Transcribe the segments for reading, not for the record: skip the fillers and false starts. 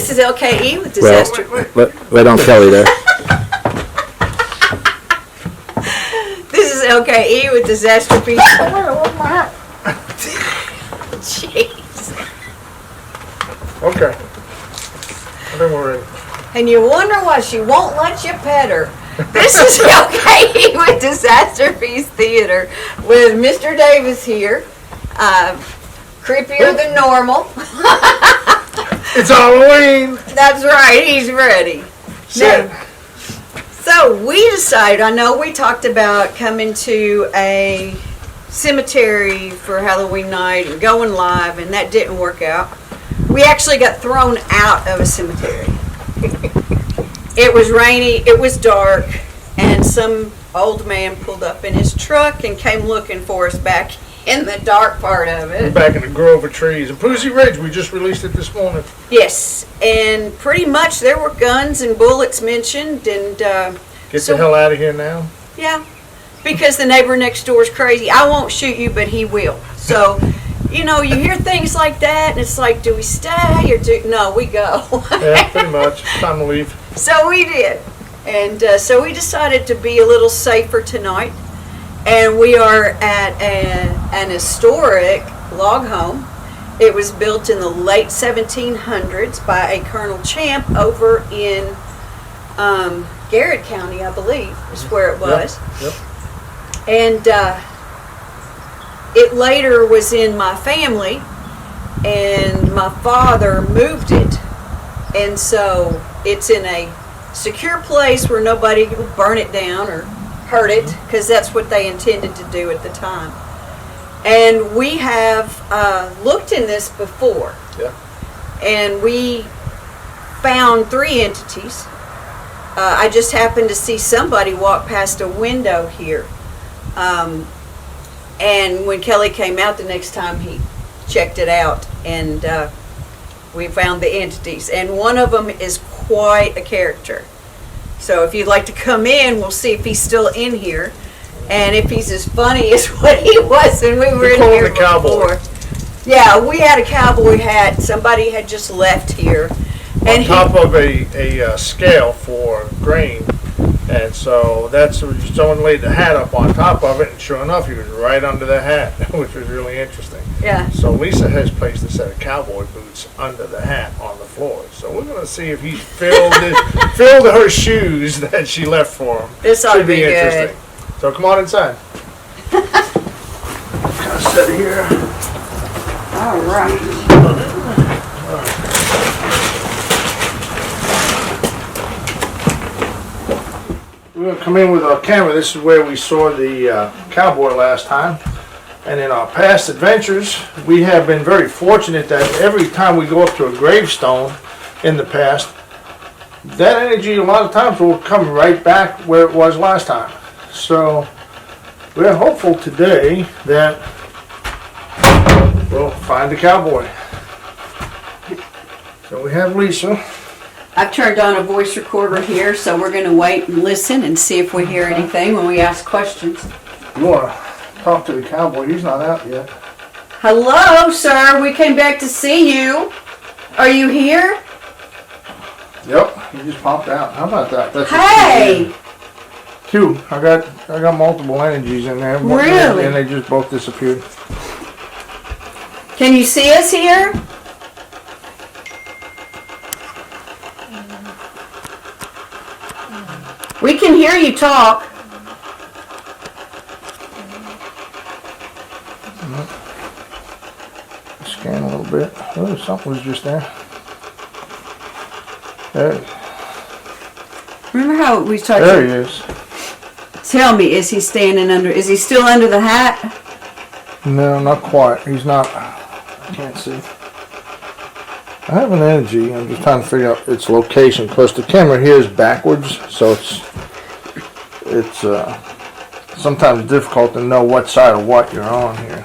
This is LKE with disaster. Wait on Kelly there. This is LKE with disaster piece. Jeez. Okay. I think we're ready. And you wonder why she won't let you pet her. This is LKE with Disaster Piece Theater with Mr. Davis here. Creepier than normal. It's Halloween. That's right, he's ready. So we decided, I know we talked about coming to a cemetery for Halloween night and going live, and that didn't work out. We actually got thrown out of a cemetery. It was rainy, it was dark, and some old man pulled up in his truck and came looking for us back in the dark part of We're it. back in the grove of trees. And Poozy Ridge, we just released it this morning. Yes, and pretty much there were guns and bullets mentioned, and Get the hell out of here now. yeah, because the neighbor next door is crazy. I won't shoot you, but he will. So, you know, you hear things like that, and it's like, do we stay or no, we go. Yeah, pretty much. Time to leave. So we did, and so we decided to be a little safer tonight, and we are at an historic log home. It was built in the late 1700s by a Colonel Champ over in Garrett County, I believe, is where it was. Yep. And it later was in my family, and my father moved it, and so it's in a secure place where nobody will burn it down or hurt it, because that's what they intended to do at the time. And we have looked in this before, Yeah. and we found 3 entities. I just happened to see somebody walk past a window here. And when Kelly came out the next time, he checked it out, and we found the entities. And one of them is quite a character. So if you'd like to come in, we'll see if he's still in here. And if he's as funny as what he was when we were in call him here the cowboy. before. Yeah, we had a cowboy hat. Somebody had just left here. On top of a scale for grain. And so that's someone laid the hat up on top of it, and sure enough, he was right under the hat, which was really interesting. Yeah. So Lisa has placed a set of cowboy boots under the hat on the floor. So we're going to see if he's filled her shoes that she left for him. This ought to Should be good. interesting. So come on inside. Kind of sit here. All right. We're going to come in with our camera. This is where we saw the cowboy last time. And in our past adventures, we have been very fortunate that every time we go up to a gravestone in the past, that energy a lot of times will come right back where it was last time. So we're hopeful today that we'll find the cowboy. So we have Lisa. I've turned on a voice recorder here, so we're going to wait and listen and see if we hear anything when we ask questions. You want to talk to the cowboy? He's not out yet. Hello, sir. We came back to see you. Are you here? Yep, he just popped out. How about that? That's Hey! Two. I got multiple energies in there. Really? And they just both disappeared. Can you see us here? We can hear you talk. Scan a little bit. Oh, something was just there. There Remember how we talked? he is. Tell me, is he still under the hat? No, not quite. He's not. I can't see. I have an energy. I'm just trying to figure out its location because the camera here is backwards, so it's sometimes difficult to know what side of what you're on here.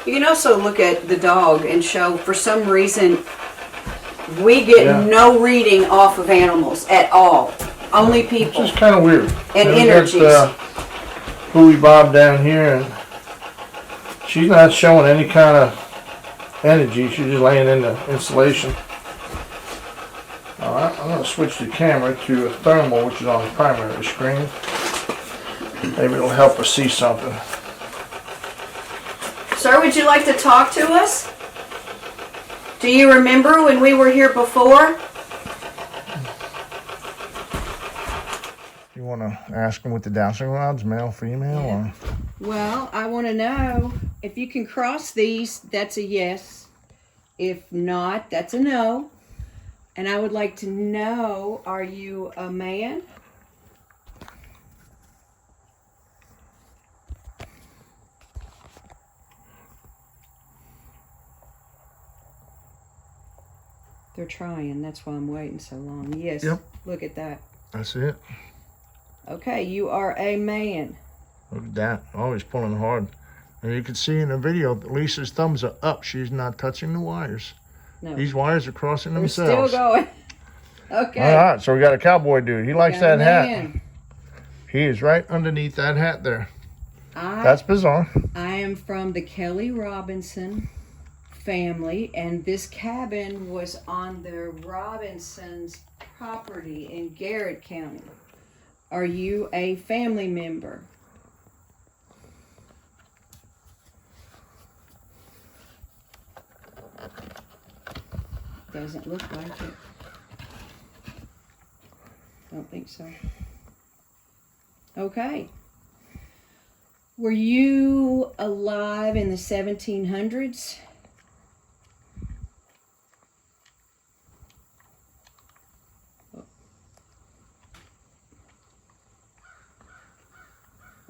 You can also look at the dog and show, for some reason, we get no reading off of animals at all. Only It's people. just kind of weird. And we energies. got Hooey Bob down here, and She's not showing any kind of energy. She's just laying in the insulation. Alright, I'm going to switch the camera to a thermal, which is on the primary screen. Maybe it'll help us see something. Sir, would you like to talk to us? Do you remember when we were here before? You want to ask them with the dowsing rods, male, female, or? Well, I want to know if you can cross these, that's a yes. If not, that's a no. And I would like to know, are you a man? They're trying, that's why I'm waiting so long. Yes, Yep. Look at that. That's it. Okay, you are a man. Look at that. Oh, he's pulling hard. And you can see in the video, Lisa's thumbs are up. She's not touching the wires. No. These wires are crossing We're themselves. still going. Okay. All right, so we got a cowboy dude. He likes Got a that hat. man. He is right underneath that hat there. I That's bizarre. am from the Kelly Robinson family, and this cabin was on the Robinsons' property in Garrett County. Are you a family member? Doesn't look like it. Don't think so. Okay. Were you alive in the 1700s?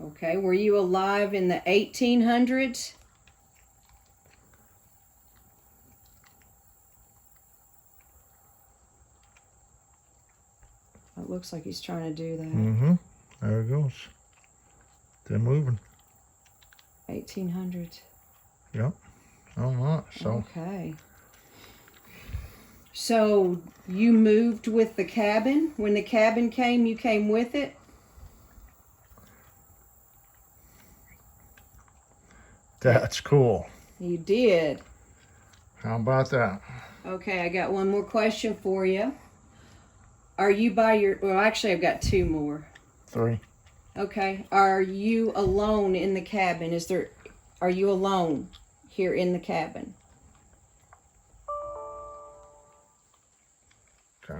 Okay. Were you alive in the 1800s? It looks like he's trying to do that. Mm-hmm. There it goes. They're moving. 1800s. Yep. All right. So Okay. So you moved with the cabin? When the cabin came, you came with it? that's cool. You did. How about that? Okay, I got one more question for you. Are you by your... Well, actually, I've got two more. 3. Okay. Are you alone in the cabin? Are you alone here in the cabin? Okay,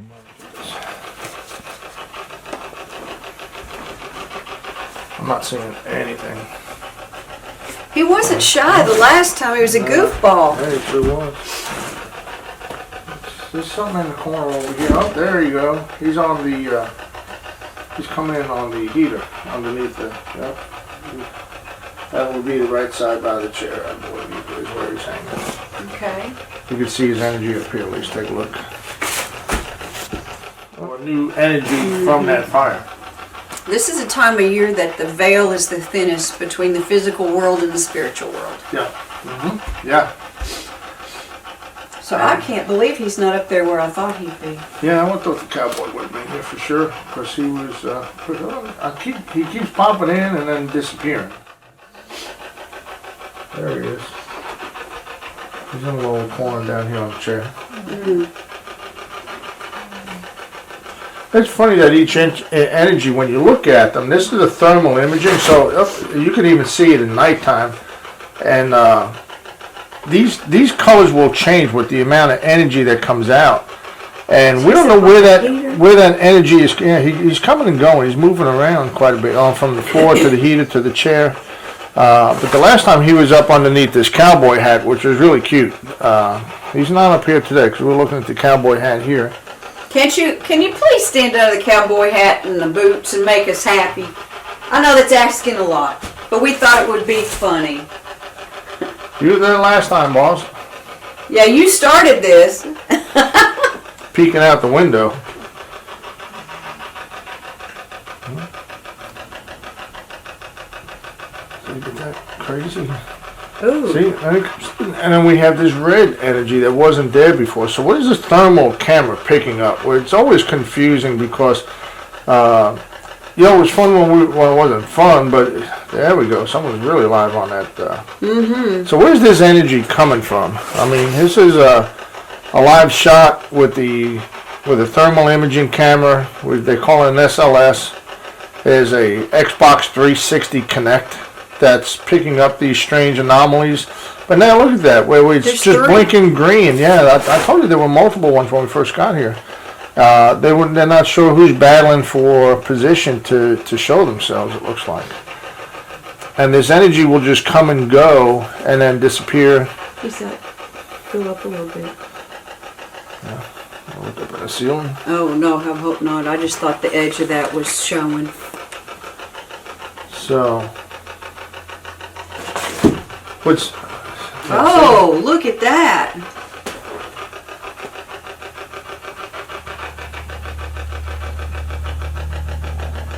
I'm not seeing anything. He wasn't shy the last time. He was a goofball. Hey, it sure was. There's something in the corner over here. Oh, there you go. He's on the, he's coming in on the heater underneath the, yep. That would be the right side by the chair, I believe, is where he's hanging. Okay. You can see his energy up here. Let's take a look. Or new energy from that fire. This is a time of year that the veil is the thinnest between the physical world and the spiritual world. Yeah. Mm-hmm. Yeah. So I can't believe he's not up there where I thought he'd be. Yeah, I thought the cowboy would have been here for sure, because he was. He keeps popping in and then disappearing. There he is. He's in a little corner down here on the chair. Mm-hmm. It's funny that each energy, when you look at them, this is the thermal imaging, so you can even see it in nighttime, and these colors will change with the amount of energy that comes out, and we don't know where that energy is. Yeah, he's coming and going. He's moving around quite a bit, from the floor to the heater to the chair. But the last time he was up underneath this cowboy hat, which was really cute. He's not up here today because we're looking at the cowboy hat here. Can you please stand under the cowboy hat and the boots and make us happy? I know that's asking a lot, but we thought it would be funny. You were there last time, boss. Yeah, you started this. Peeking out the window. Isn't that crazy? Ooh. See, and then we have this red energy that wasn't there before. So what is this thermal camera picking up? Well, it's always confusing because You know, it was fun well, it wasn't fun, but there we go. Someone's really live on that. So where's this energy coming from? I mean, this is a live shot with a thermal imaging camera. They call it an SLS. There's a Xbox 360 Connect that's picking up these strange anomalies. But now look at that, where it's There's just three. blinking green. Yeah, I told you there were multiple ones when we first got here. They're not sure who's battling for position to show themselves, it looks like. And this energy will just come and go and then disappear. What's that? Go up a little bit. Look up in the ceiling. Oh no, I hope not. I just thought the edge of that was showing. So, what's... Oh, look at that.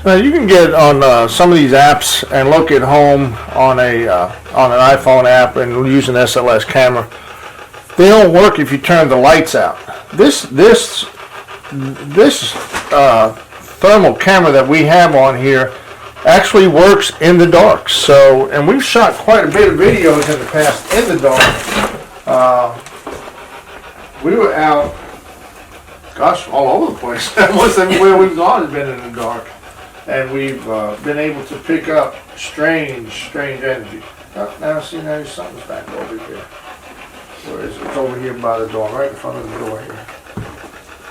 Now you can get on some of these apps and look at home on an iPhone app and use an SLS camera. They don't work if you turn the lights out. This thermal camera that we have on here actually works in the dark. So, and we've shot quite a bit of videos in the past in the dark. We were out, gosh, all over the place. Almost everywhere we've gone has been in the dark. And we've been able to pick up strange energy. Now see, there's something's back over here. Where is it? It's over here by the door, right in front of the door here.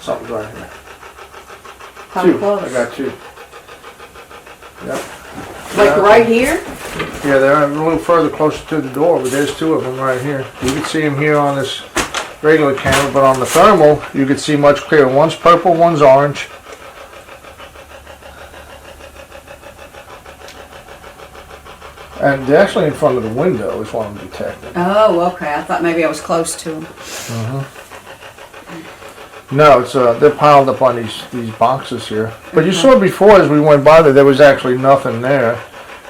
Something's right here. Two. I got two. Yep. Like right here? Yeah, they're a little further closer to the door, but there's two of them right here. You can see them here on this regular camera, but on the thermal, you can see much clearer. One's purple, one's orange. And they're actually in front of the window is what I'm detecting. Oh, okay. I thought maybe I was close to them. No, it's they're piled up on these boxes here. But you saw before as we went by there was actually nothing there.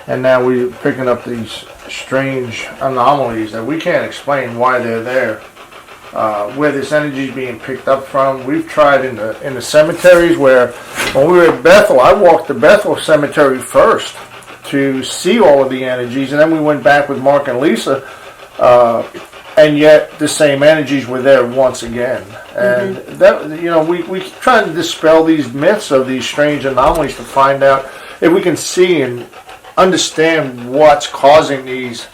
And now we're picking up these strange anomalies that we can't explain why they're there. Where this energy is being picked up from. We've tried in the cemeteries where when we were at Bethel, I walked the Bethel Cemetery first to see all of the energies, and then we went back with Mark and Lisa, and yet the same energies were there once again. And that, you know, we try to dispel these myths of these strange anomalies to find out if we can see and understand what's causing these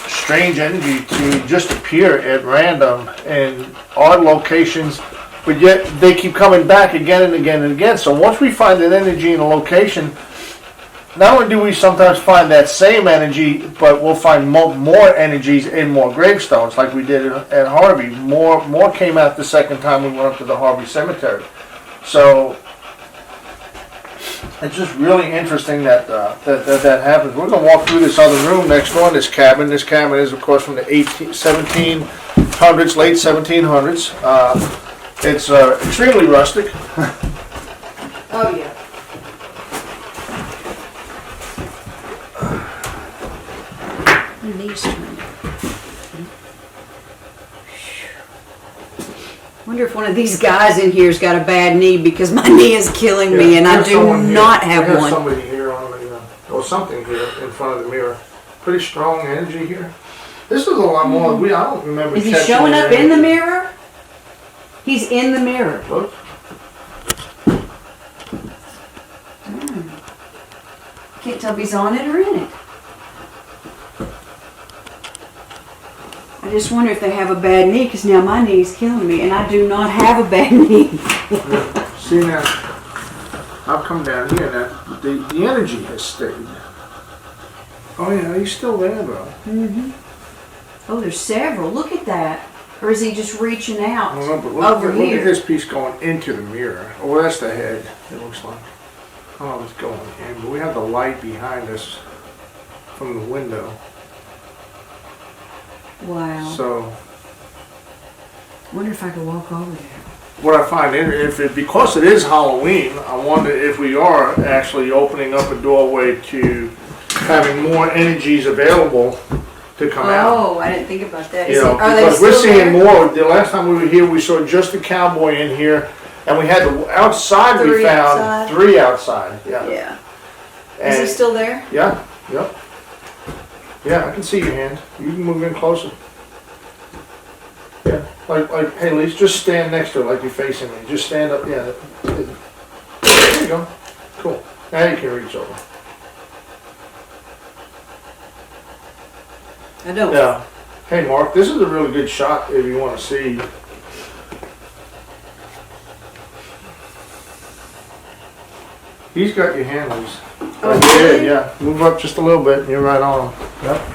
strange energy to just appear at random in odd locations, but yet they keep coming back again and again and again. So once we find an energy in a location, not only do we sometimes find that same energy, but we'll find more energies in more gravestones, like we did at Harvey. More came out the second time we went up to the Harvey Cemetery. So it's just really interesting that that happens. We're going to walk through this other room next door in this cabin. This cabin is, of course, from the 1700s, late 1700s. It's extremely rustic. Oh, yeah. My knees turned. Wonder if one of these guys in here's got a bad knee, because my knee is killing me and I do not have There's one. somebody here on the, or something here in front of the mirror. Pretty strong energy here. This is a lot more. I don't remember. Is he catching showing any up in the energy. mirror? He's in the mirror. Look. Can't tell if he's on it or in it. I just wonder if they have a bad knee, because now my knee is killing me, and I do not have a bad knee. Yeah. See now, I've come down here and the energy has stayed. Oh yeah, he's still there, bro. Oh, there's several. Look at that. Or is he just reaching out I don't know, but over look here? at this piece going into the mirror. Oh, that's the head, it looks like. Oh, it's going in. But we have the light behind us from the window. Wow. So, Wonder if I could walk over there. what I find, because it is Halloween, I wonder if we are actually opening up a doorway to having more energies available to come out. Oh, I didn't think about that. You know, Are they because we're still seeing there? more. The last time we were here, we saw just the cowboy in here, And we had the outside, we Three found outside? 3 outside, yeah. Yeah. And Is he still there? yeah, yep. Yeah, I can see your hand. You can move in closer. Yeah, like, hey, Lise, just stand next to it like you're facing me. Just stand up, yeah. There you go. Cool. Now you can reach over. I don't. Yeah. Hey, Mark, this is a really good shot if you want to see. He's got your hand, Lise. Oh, Right there, really? yeah. Move up just a little bit and you're right on. Yep.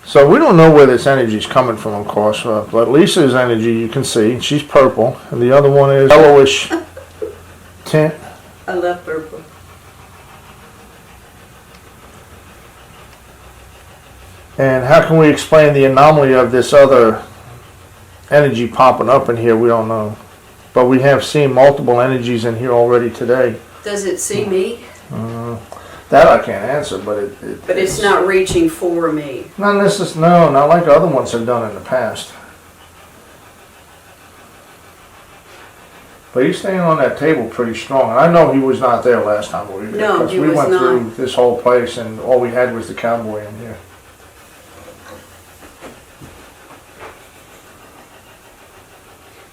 So we don't know where this energy is coming from, of course, but Lisa's energy you can see, she's purple, and the other one is yellowish tint. I love purple. And how can we explain the anomaly of this other energy popping up in here? We don't know. But we have seen multiple energies in here already today. Does it see me? That I can't answer, but But it's not reaching for me. not necessarily, no, not like other ones have done in the past. But he's staying on that table pretty strong. And I know he was not there last time we were here. No, because he we was went not. through this whole place and all we had was the cowboy in here.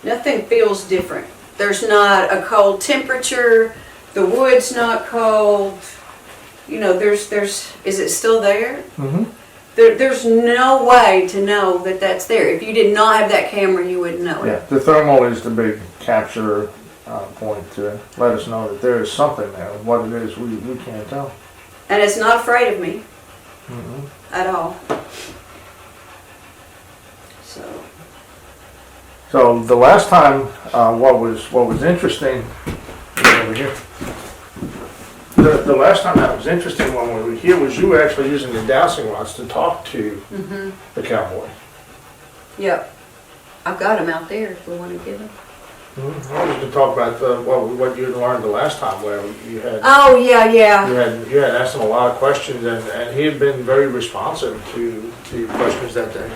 Nothing feels different. There's not a cold temperature. The wood's not cold. You know, is it still there? Mm-hmm. There's no way to know that that's there. If you did not have that camera, you wouldn't know it. Yeah, the thermal is the big capture point to let us know that there is something there. What it is, we can't tell. And it's not afraid of me Mm-hmm. at all. So the last time, what was interesting over here. The last time that was interesting when we were here was you were actually using the dowsing rods to talk to the cowboy. Yep. I've got them out there if we want to get them. I was going to talk about what you had learned the last time where you had. Oh, yeah. You had asked him a lot of questions and he had been very responsive to your questions that day.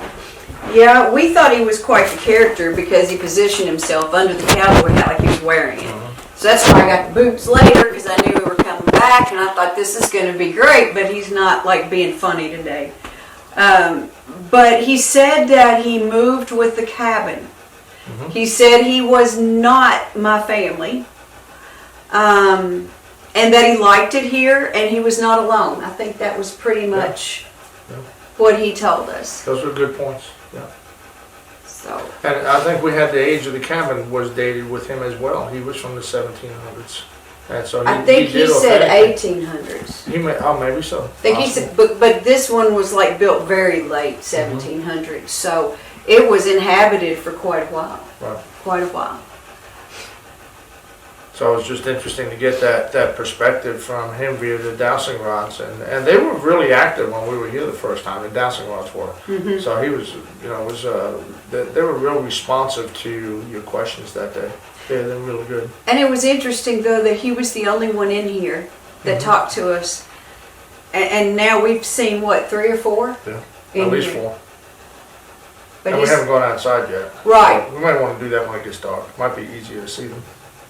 Yeah, we thought he was quite the character because he positioned himself under the cowboy hat like he was wearing it. So that's why I got the boots later because I knew we were coming back and I thought this is going to be great, but he's not like being funny today. But he said that he moved with the cabin. He said he was not my family. And that he liked it here and he was not alone. I think that was pretty much what he told us. Those were good points. Yeah. So. And I think we had the age of the cabin was dated with him as well. He was from the 1700s. And so I think he said authentic. 1800s. He may, oh, maybe so. I think he said, but this one was like built very late 1700s, so it was inhabited for quite a while. Right. Quite a while. So it was just interesting to get that perspective from him via the dowsing rods, and they were really active when we were here the first time. The dowsing rods were, so he was, they were real responsive to your questions that day. Yeah, they were really good. And it was interesting though that he was the only one in here that talked to us, and now we've seen what, 3 or 4? Yeah, in at least here. 4. But And we haven't gone outside yet. Right. So we might want to do that when it gets dark. It might be easier to see them.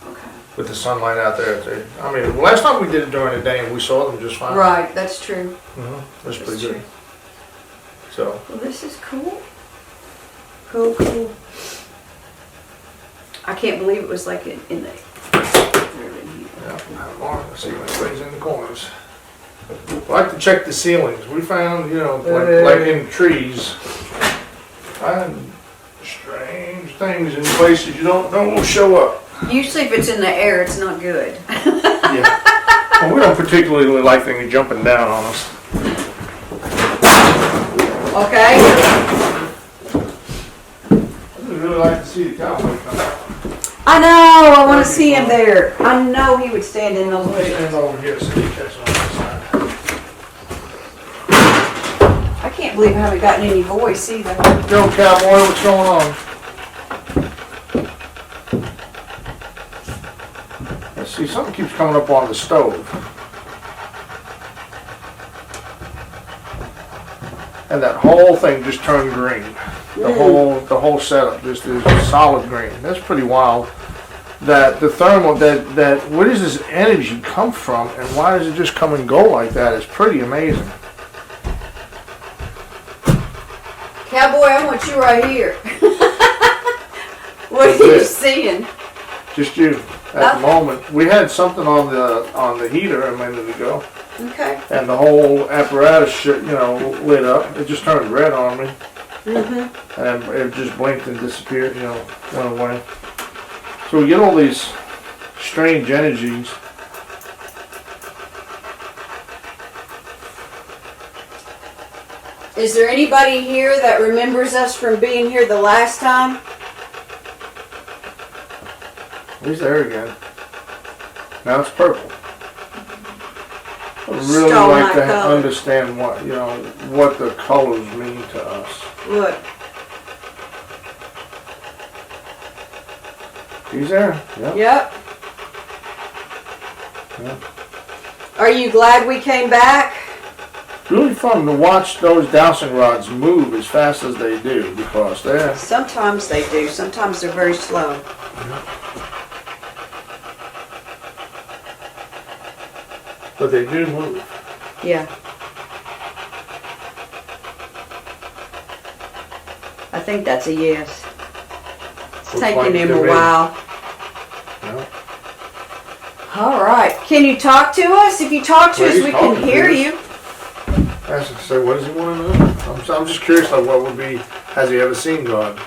Okay. With the sunlight out there. I mean, the last time we did it during the day and we saw them just fine. Right, that's true. It was That's pretty true. good. So, Well, this is cool. Cool. I can't believe it was like in the. yeah, let's see what things in the corners. I like to check the ceilings. We found, like in trees, find strange things in places you don't know will show up. Usually if it's in the air, it's not good. Yeah. Well, we don't particularly like things jumping down on us. Okay? I'd really like to see the cowboy come out. I know, I want to see him there. I know he would stand in those Let me bushes. stand over here so you catch on this side. I can't believe I haven't gotten any voice either. Yo, cowboy, what's going on? Let's see, something keeps coming up on the stove. And that whole thing just turned green. The whole setup just is solid green. That's pretty wild. That the thermal, that where does this energy come from, and why does it just come and go like that? It's pretty amazing. Cowboy, I want you right here. What are you seeing? Just you at the moment. We had something on the heater a minute ago, Okay. and the whole apparatus, lit up. It just turned red on me, and it just blinked and disappeared. Went away. So we get all these strange energies. Is there anybody here that remembers us from being here the last time? He's there again. Now it's purple. I really Stole like my to color. understand what the colors mean to us. Look. He's there. Yep. Yep. Yep. Are you glad we came back? Really fun to watch those dowsing rods move as fast as they do, because they're Sometimes they do. Sometimes they're very slow. but they do move. Yeah. I think that's a yes. It's Looks taking like him to a me. while. Yep. All right. Can you talk to us? If you talk to Well, us, he's we can talking to hear us. you. I should say, what does he want to know? I'm just curious, like, what would be, has he ever seen God?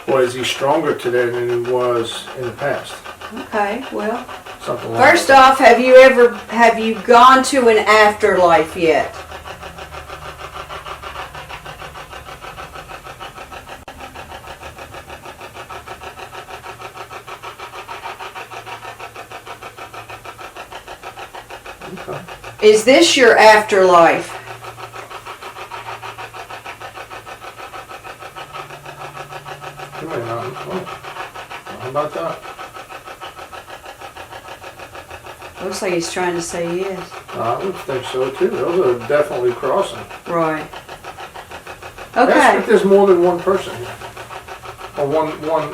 Or is he stronger today than he was in the past? Okay. Well, Something like first off, have you gone to an afterlife yet? Okay. Is this your afterlife? He may not. Oh, how about that? Looks like he's trying to say yes. I would think so too. Those are definitely crossing. Right. Ask Okay. if there's more than one person here. Or one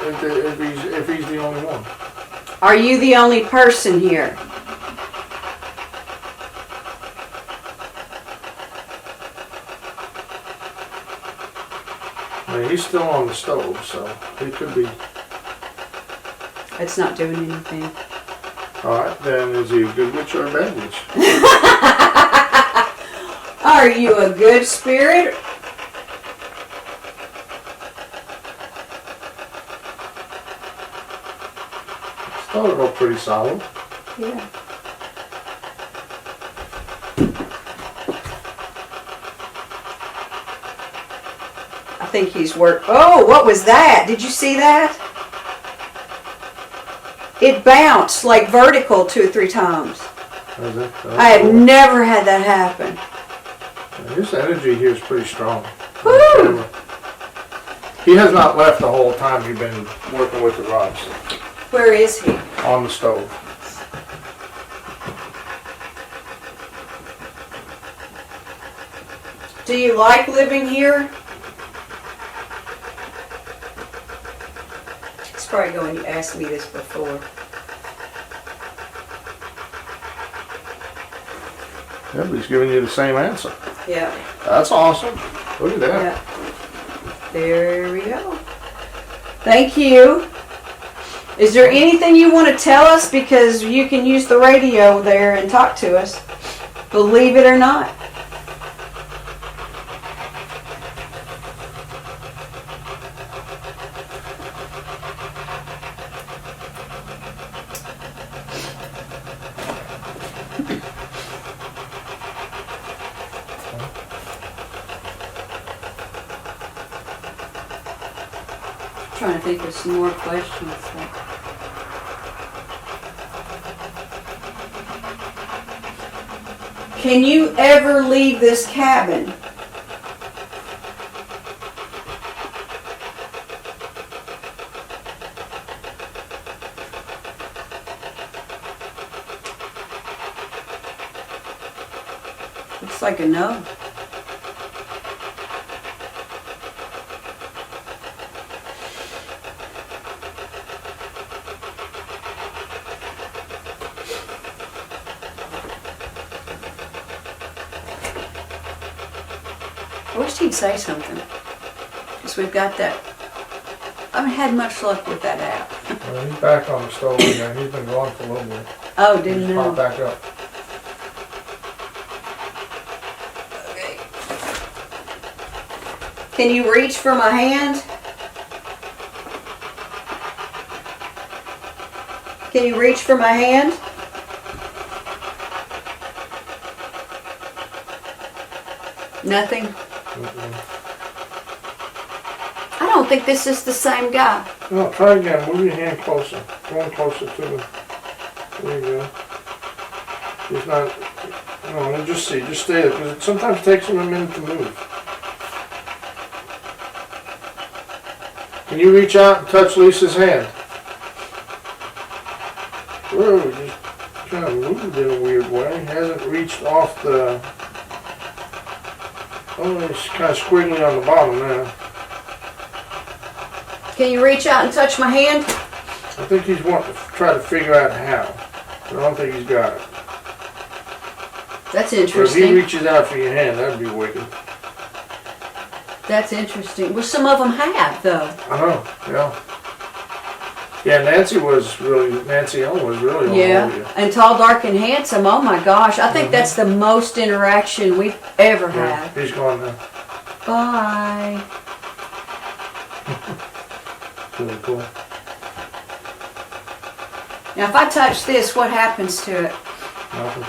if he's the only one. Are you the only person here? I mean, he's still on the stove, so he could be. It's not doing anything. Alright, then is he a good witch or a bad witch? Are you a good spirit? Started off pretty solid. Yeah. I think he's worked. Oh, what was that? Did you see that? It bounced like vertical 2 or 3 times. Is it? I have never had that happen. His energy here is pretty strong. Woo! He has not left the whole time he's been working with the rods Where is he? on the stove. Do you like living here? He's probably going, you asked me this before. Yeah, but he's giving you the same answer. Yeah. That's awesome. Look at that. Yeah. There we go. Thank you. Is there anything you want to tell us? Because you can use the radio there and talk to us. Believe it or not. Trying to think of some more questions. Can you ever leave this cabin? Looks like a no. I wish he'd say something. Because we've got that. I haven't had much luck with that app. Well, he's back on the stove again. He's been gone for a little bit. Oh, didn't know. Pop back up. Okay. Can you reach for my hand? Can you reach for my hand? Nothing? I don't think this is the same guy. No, try again. Move your hand closer. Going closer to the. There you go. He's not. No, just see. Just stay there. Because it sometimes takes him a minute to move. Can you reach out and touch Lisa's hand? Whoa, he just kind of moved in a weird way. He hasn't reached off the. Oh, it's kind of squiggly on the bottom now. Can you reach out and touch my hand? I think he's wanting to try to figure out how. But I don't think he's got it. That's So if he interesting. reaches out for your hand, that'd be wicked. That's interesting. Well, some of them have, though. I know, yeah. Yeah, Nancy Ellen was really all over you. Yeah, and tall, dark, and handsome. Oh my gosh, I think that's the most interaction we've ever Yeah, had. he's gone now. Bye. Really cool. Now, if I touch this, what happens to it? Nothing.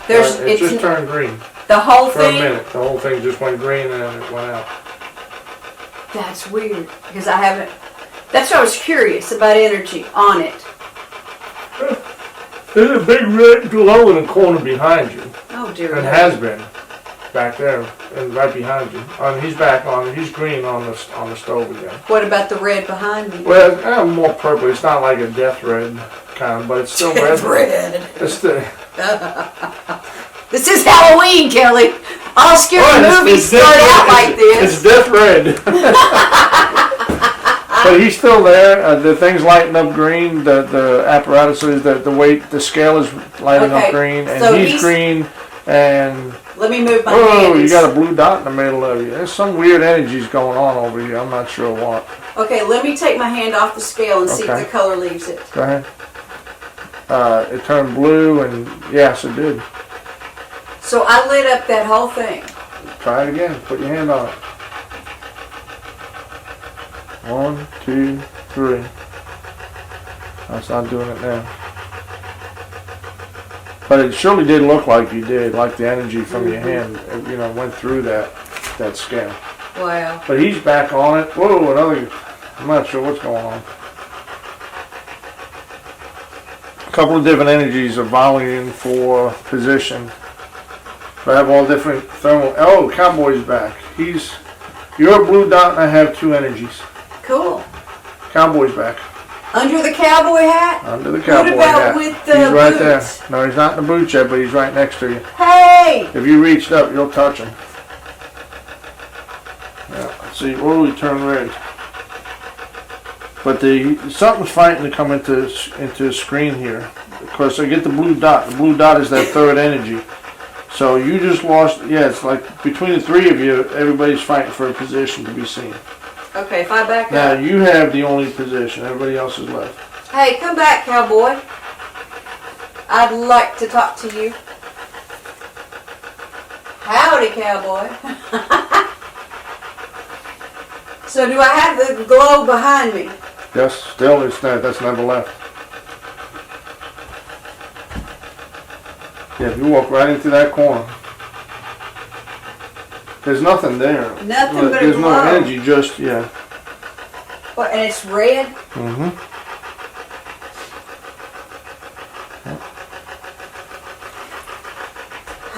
There's It just turned green the whole for a thing. minute. The whole thing just went green and then it went out. That's weird because I haven't. That's why I was curious about energy on it. There's a big red glow in the corner behind you. Oh dear. And Lord. has been back there and right behind you. He's back on. He's green on the stove again. What about the red behind me? Well, it's more purple. It's not like a death red kind, but it's still red. Red. It's the. This is Halloween, Kelly. All scary movies start out like this. It's death red. But he's still there. The thing's lighting up green. The apparatus is the weight. The scale is lighting up green, and so he's green. And let me move my oh, hand. you got a blue dot in the middle of you. There's some weird energies going on over here. I'm not sure what. Okay, let me take my hand off the scale and see if the color leaves it. Go ahead. It turned blue, and yes, it did. So I lit up that whole thing. Try it again. Put your hand on it. 1, 2, 3. That's not doing it now. But it surely did look like you did, like the energy from your hand, went through that scale. Wow. But he's back on it. Whoa, I'm not sure what's going on. A couple of different energies are volleying for position. But I have all different thermal. Oh, Cowboy's back. You're a blue dot and I have 2 energies. Cool. Cowboy's back. Under the cowboy hat? Under the cowboy hat. What about with the He's right boots? there. No, he's not in the boot yet, but he's right next to you. Hey! If you reached up, you'll touch him. Yeah, see, he turned red. But something's fighting to come into the screen here. Of course, I get the blue dot. The blue dot is that third energy. So you just lost, it's like between the 3 of you, everybody's fighting for a position to be seen. Okay, if I back Now, up. you have the only position. Everybody else is left. Hey, come back, cowboy. I'd like to talk to you. Howdy, cowboy. So do I have the glow behind me? Yes, still it's not. That's never left. Yeah, you walk right into that corner. There's nothing there. Nothing but a There's no glow. energy, just, yeah. What, and it's red? Mm-hmm.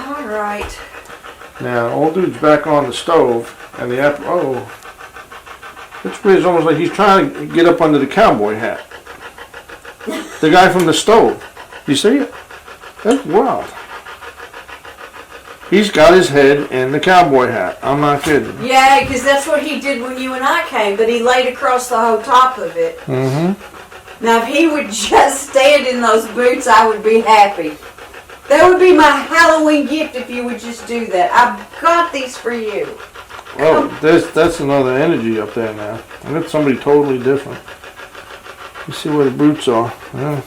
All right. Now, old dude's back on the stove, and it's weird. It's almost like he's trying to get up under the cowboy hat. The guy from the stove. You see it? That's wild. He's got his head in the cowboy hat. I'm not kidding. Yeah, because that's what he did when you and I came, but he laid across the whole top of it. Mm-hmm. Now, if he would just stand in those boots, I would be happy. That would be my Halloween gift if you would just do that. I've got these for you. Oh, that's another energy up there now. I got somebody totally different. You see where the boots are. Yeah.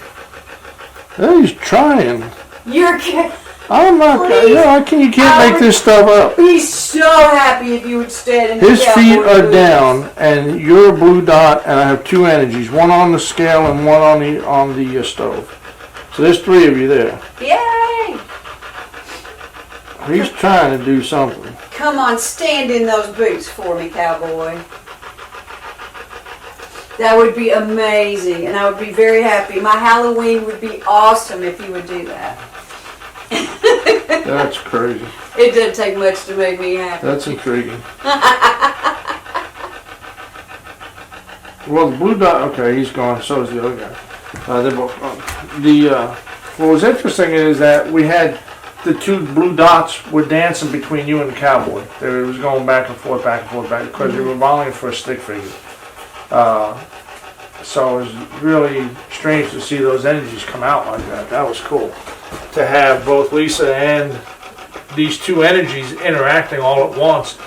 Yeah, he's trying. You're kidding. I'm not. Please. You can't make this stuff up. Be so happy if you would stand in His the feet cowboy are boots. down, and you're a blue dot, and I have two energies, one on the scale and one on the stove. So there's three of you there. Yay! He's trying to do something. Come on, stand in those boots for me, cowboy. That would be amazing, and I would be very happy. My Halloween would be awesome if you would do that. That's crazy. It doesn't take much to make me happy. That's intriguing. Well, the blue dot, okay, he's gone. So is the other guy. They're both gone. What was interesting is that we had the two blue dots were dancing between you and the cowboy. It was going back and forth, because they were volleying for a stick figure. So it was really strange to see those energies come out like that. That was cool. To have both Lisa and these two energies interacting all at once.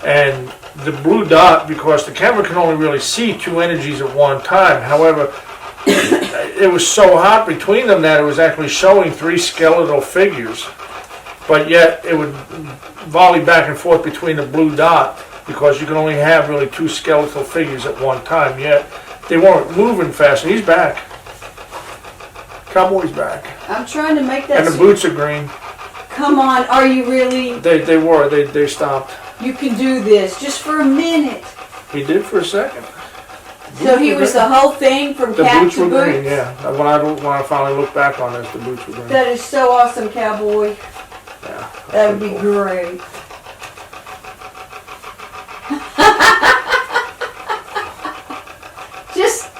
And the blue dot, because the camera can only really see two energies at one time. However, it was so hot between them that it was actually showing three skeletal figures. But yet it would volley back and forth between the blue dot, because you can only have really two skeletal figures at one time. Yet they weren't moving fast. And he's back. Cowboy's back. I'm trying to make that. And the boots are green. Come on, are you really? They stopped. You can do this just for a minute. He did for a second. So he was the whole thing from The cap boots to were boot? green, yeah. When I finally look back on this, the boots were green. That is so awesome, cowboy. Yeah, That would be great. Just,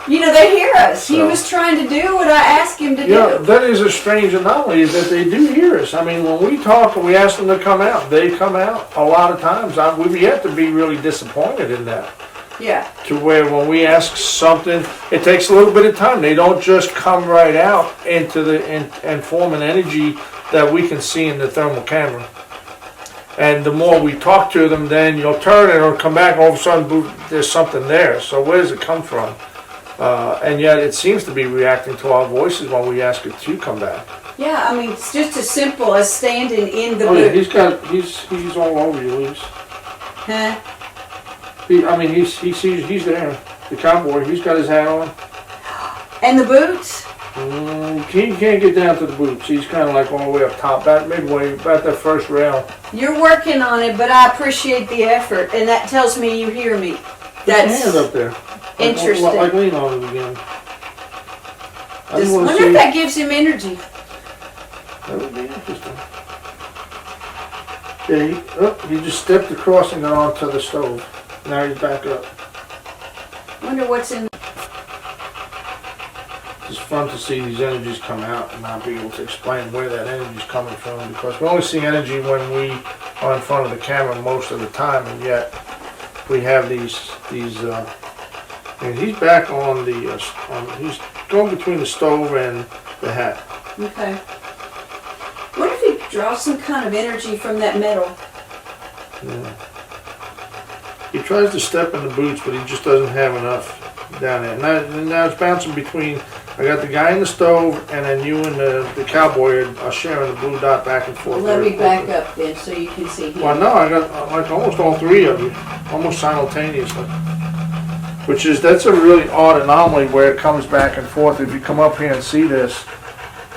they hear us. He was trying to do what I asked him to Yeah, do. that is a strange anomaly, is that they do hear us. I mean, when we talk and we ask them to come out, they come out a lot of times. We've yet to be really disappointed in that. Yeah. To where when we ask something, it takes a little bit of time. They don't just come right out into and form an energy that we can see in the thermal camera. And the more we talk to them, then you'll turn and it'll come back, all of a sudden, boom, there's something there. So where does it come from? And yet it seems to be reacting to our voices when we ask it to come back. Yeah, I mean, it's just as simple as standing in the Oh yeah, boot. he's all over you, Lise. Huh? He's there. The cowboy, he's got his hat on. And the boots? He can't get down to the boots. He's kind of like all the way up top, about midway, about that first rail. You're working on it, but I appreciate the effort, and that tells me you hear me. Put your hand up there. Interesting. Like lean on it again. I Just wanna wonder see- if that gives him energy. That would be interesting. Yeah, he just stepped across and got onto the stove. Now he's back up. Wonder what's in. It's fun to see these energies come out and not be able to explain where that energy is coming from, because we only see energy when we are in front of the camera most of the time, and yet we have these. And he's back on the. He's going between the stove and the hat. Okay. What if he draws some kind of energy from that metal? Yeah. He tries to step in the boots, but he just doesn't have enough down there. Now it's bouncing between. I got the guy in the stove, and then you and the cowboy are sharing the blue dot back and forth. Let me back up then so you can see him. Well, no, I got like almost all three of you, almost simultaneously. That's a really odd anomaly where it comes back and forth. If you come up here and see this,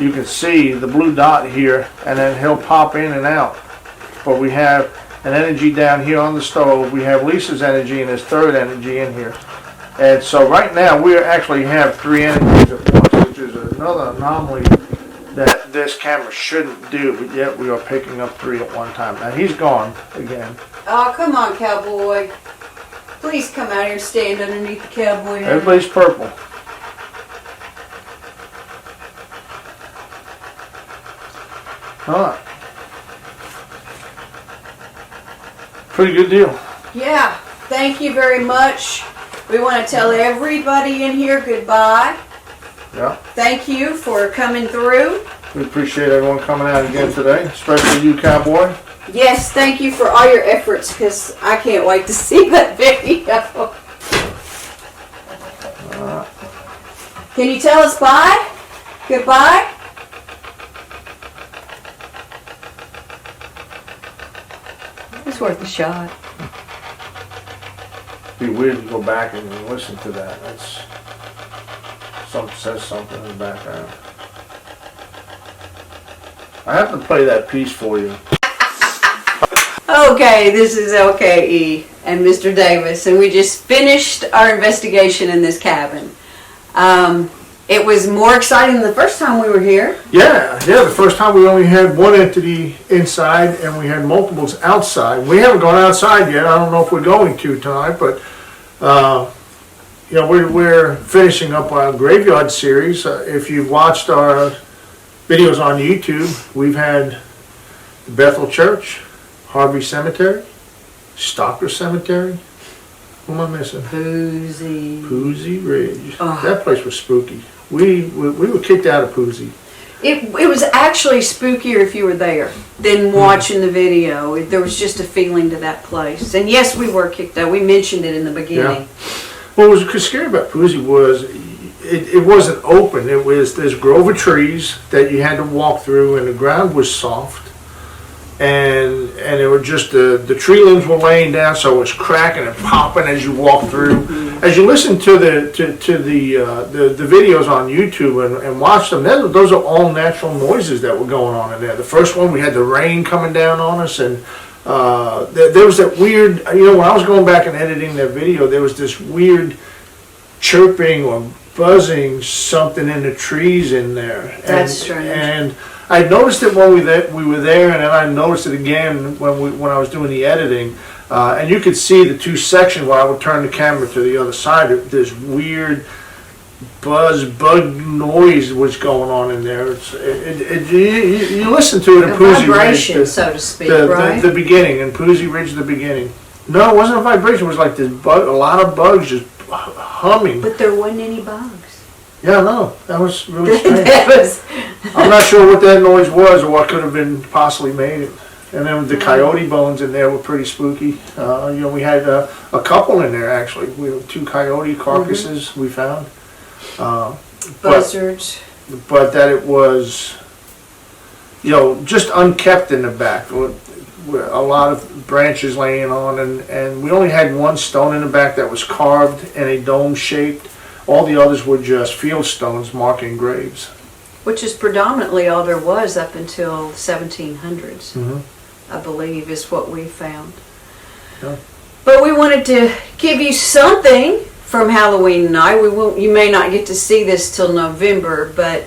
you can see the blue dot here, and then he'll pop in and out. But we have an energy down here on the stove. We have Lisa's energy and his third energy in here. And so right now we actually have three energies at once, which is another anomaly that this camera shouldn't do, but yet we are picking up three at one time. Now he's gone again. Oh, come on, cowboy. Please come out here and stand underneath the cowboy hat. Everybody's purple. All right. Pretty good deal. Yeah, thank you very much. We want to tell everybody in here goodbye. Yeah. Thank you for coming through. We appreciate everyone coming out again today, especially you, cowboy. Yes, thank you for all your efforts, because I can't wait to see that video. Can you tell us bye? Goodbye? It's worth a shot. Be weird to go back and listen to that. That's says something in the background. I have to play that piece for you. Okay, this is LKE and Mr. Davis, and we just finished our investigation in this cabin. It was more exciting than the first time we were here. Yeah. The first time we only had one entity inside, and we had multiples outside. We haven't gone outside yet. I don't know if we're going to tonight, but we're finishing up our graveyard series. If you've watched our videos on YouTube, we've had Bethel Church, Harvey Cemetery, Stocker Cemetery. Who am I missing? Poozy Ridge. Oh. That place was spooky. We were kicked out of Poozy. It was actually spookier if you were there than watching the video. There was just a feeling to that place. And yes, we were kicked out. We mentioned it in the beginning. Yeah. What was scary about Poozy was it wasn't open. It was this grove of trees that you had to walk through, and the ground was soft. And it were just the tree limbs were laying down, so it was cracking and popping as you walked through. Mm-hmm. As you listen to the videos on YouTube and watch them, those are all natural noises that were going on in there. The first one, we had the rain coming down on us, and there was that weird. When I was going back and editing that video, there was this weird chirping or buzzing something in the trees in there. That's strange. And I noticed it when we were there, and then I noticed it again when I was doing the editing. And you could see the two sections where I would turn the camera to the other side. This weird bug noise was going on in there. You listen to it in Poozy vibration, so to speak, right? The beginning, in Poozy Ridge, the beginning. No, it wasn't a vibration. It was like this a lot of bugs just humming. But there wasn't any bugs. Yeah, no, that was really strange. I'm not sure what that noise was or what could have been possibly made it. And then the coyote bones in there were pretty spooky. We had a couple in there actually. We had 2 coyote carcasses we found. Buzzards. But that it was, just unkept in the back. With a lot of branches laying on, and we only had one stone in the back that was carved in a dome shaped. All the others were just field stones marking graves. Which is predominantly all there was up until 1700s, I believe, is what we found. Yeah. But we wanted to give you something from Halloween night. You may not get to see this till November, but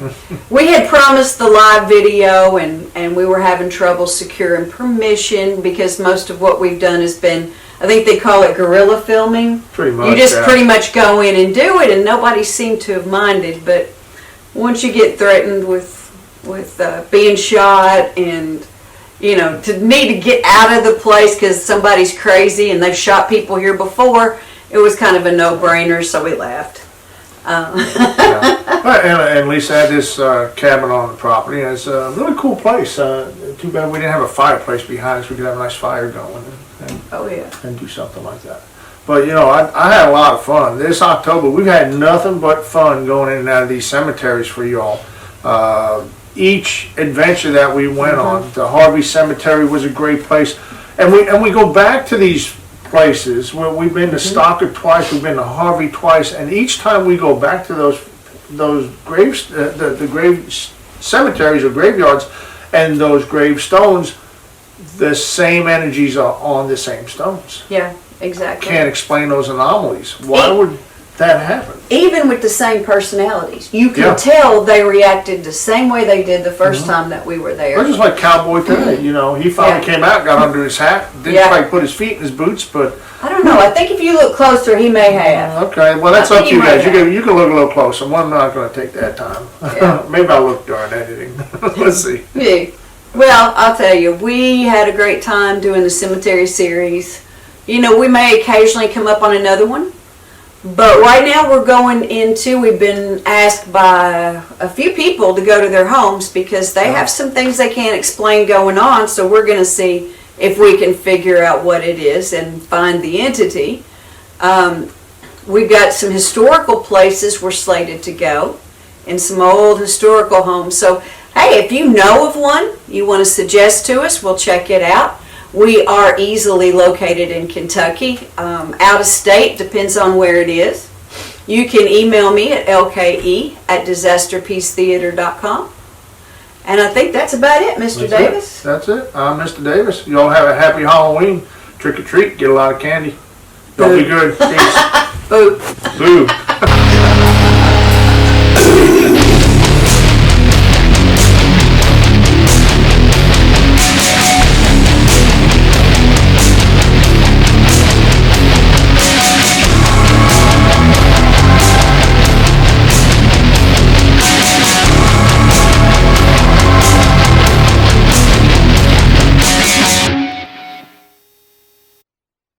we had promised the live video, and we were having trouble securing permission because most of what we've done has been, I think they call it guerrilla filming. Pretty much. You just pretty much go in and do it, and nobody seemed to have minded. But once you get threatened with being shot and to need to get out of the place because somebody's crazy and they've shot people here before, it was kind of a no-brainer, so we left. And Lisa had this cabin on the property, and it's a really cool place. Too bad we didn't have a fireplace behind us. We could have a nice fire going and do something like that. But I had a lot of fun. This October, we've had nothing but fun going in and out of these cemeteries for y'all. Each adventure that we went on, the Harvey Cemetery was a great place, and we go back to these places where we've been to Stocker twice, we've been to Harvey twice, and each time we go back to those graves, the grave cemeteries or graveyards, and those gravestones, the same energies are on the same stones. Yeah, exactly. Can't explain those anomalies. Why would that happen? Even with the same personalities, you can tell they reacted the same way they did the first time that we were there. Well, just like Cowboy today, he finally came out, got under his hat, didn't quite put his feet in his boots, but I don't know. I think if you look closer, he may have. Okay, well that's up to you guys. You can look a little closer. I'm not going to take that time. Yeah. Maybe I'll look during editing. Let's see. Yeah. Well, I'll tell you, we had a great time doing the cemetery series. We may occasionally come up on another one. But right now we've been asked by a few people to go to their homes because they have some things they can't explain going on. So we're going to see if we can figure out what it is and find the entity. We've got some historical places we're slated to go, in some old historical homes. So, hey, if you know of one you want to suggest to us, we'll check it out. We are easily located in Kentucky. Out of state, depends on where it is. You can email me at lke@disasterpeacetheater.com. And I think that's about it, Mr. Davis. That's it. Mr. Davis, you all have a happy Halloween. Trick or treat, get a lot of candy. Don't be good. Peace. Boo. Boo.